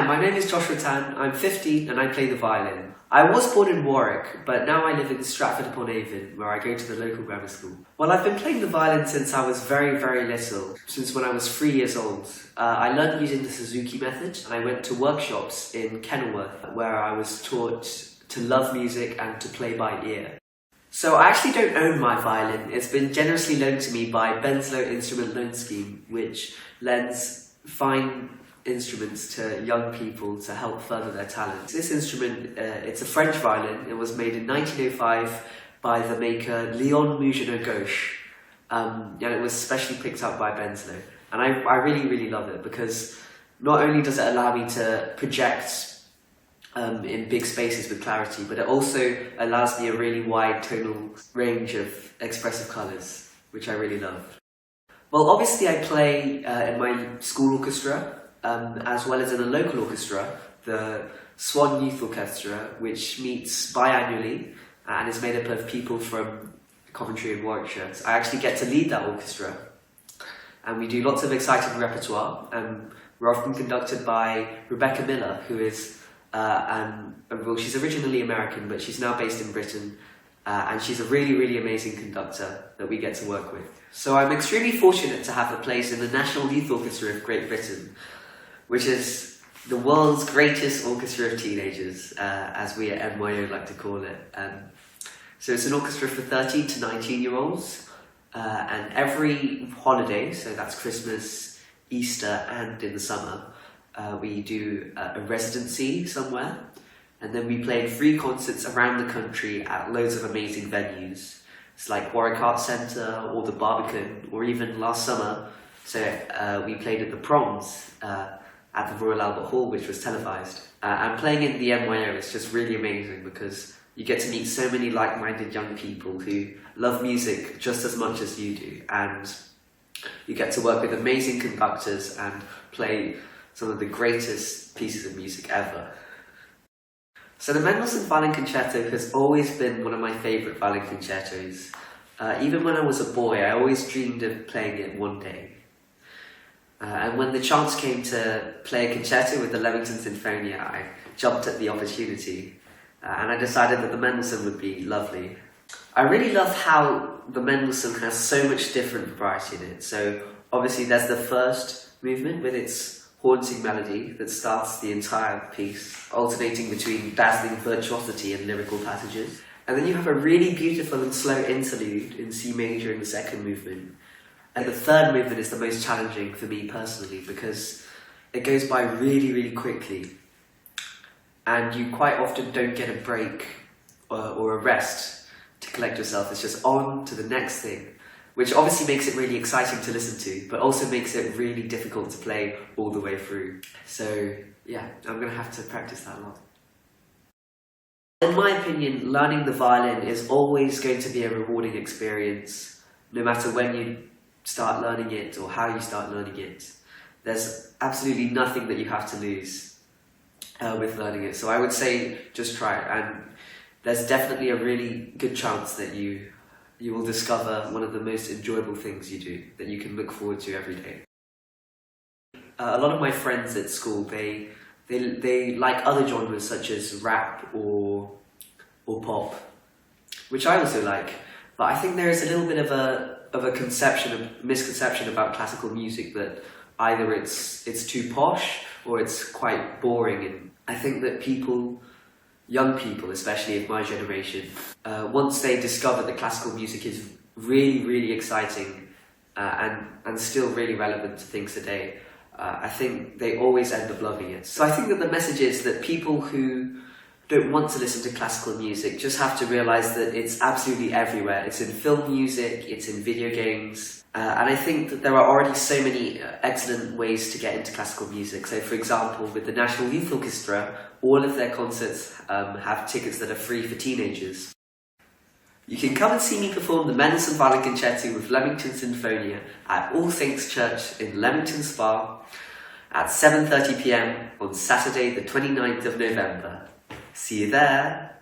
Hi, my name is Joshua Tan, I'm 15 and I play the violin. I was born in Warwick, but now I live in Stratford-upon-Avon, where I go to the local grammar school. Well, I've been playing the violin since I was very, very little, since when I was 3 years old. I learned using the Suzuki method, and I went to workshops in Kenilworth, where I was taught to love music and to play by ear. So I actually don't own my violin. It's been generously loaned to me by Mendelssohn Instrument Loan Scheme, which lends fine instruments to young people to help further their talents. This instrument, it's a French violin. It was made in 1905 by the maker Léon Mougino-Gauche, and it was specially picked up by Mendelssohn. And I really, really love it because not only does it allow me to project in big spaces with clarity, but it also allows me a really wide tonal range of expressive colours, which I really love. Well, obviously I play in my school orchestra, as well as in a local orchestra, the Swan Youth Orchestra, which meets biannually and is made up of people from Coventry and Warwickshire. So I actually get to lead that orchestra, and we do lots of exciting repertoire, and we're often conducted by Rebecca Miller, who is well, she's originally American, but she's now based in Britain, and she's a really, really amazing conductor that we get to work with. So I'm extremely fortunate to have a place in the National Youth Orchestra of Great Britain, which is the world's greatest orchestra of teenagers, as we at NYO like to call it. So it's an orchestra for 13 to 19-year-olds, and every holiday, so that's Christmas, Easter, and in the summer, we do a residency somewhere, and then we play 3 concerts around the country at loads of amazing venues. It's like Warwick Arts Centre, or the Barbican, or even last summer, so we played at the Proms, at the Royal Albert Hall, which was televised. And playing in the NYO is just really amazing because you get to meet so many like-minded young people who love music just as much as you do, and you get to work with amazing conductors and play some of the greatest pieces of music ever. So the Mendelssohn Violin Concerto has always been one of my favourite violin concertos. Even when I was a boy, I always dreamed of playing it one day. And when the chance came to play a concerto with the Leamington Sinfonia, I jumped at the opportunity, and I decided that the Mendelssohn would be lovely. I really love how the Mendelssohn has so much different variety in it. So obviously there's the first movement with its haunting melody that starts the entire piece, alternating between dazzling virtuosity and lyrical passages. And then you have a really beautiful and slow interlude in C major in the second movement. And the third movement is the most challenging for me personally because it goes by really, really quickly, and you quite often don't get a break or a rest to collect yourself. It's just on to the next thing, which obviously makes it really exciting to listen to, but also makes it really difficult to play all the way through. So yeah, I'm going to have to practice that a lot. In my opinion, learning the violin is always going to be a rewarding experience, no matter when you start learning it or how you start learning it. There's absolutely nothing that you have to lose with learning it. So I would say just try it, and there's definitely a really good chance that you will discover one of the most enjoyable things you do, that you can look forward to every day. A lot of my friends at school, they like other genres such as rap or pop, which I also like, but I think there is a little bit of a misconception about classical music, that either it's too posh or it's quite boring. And I think that young people, especially of my generation, once they discover that classical music is really, really exciting and still really relevant to things today, I think they always end up loving it. So I think that the message is that people who don't want to listen to classical music just have to realise that it's absolutely everywhere. It's in film music, it's in video games, and I think that there are already so many excellent ways to get into classical music. So for example, with the National Youth Orchestra, all of their concerts have tickets that are free for teenagers. You can come and see me perform the Mendelssohn Violin Concerto with Leamington Sinfonia at All Saints Church in Leamington Spa at 7:30 PM on Saturday the 29th of November. See you there!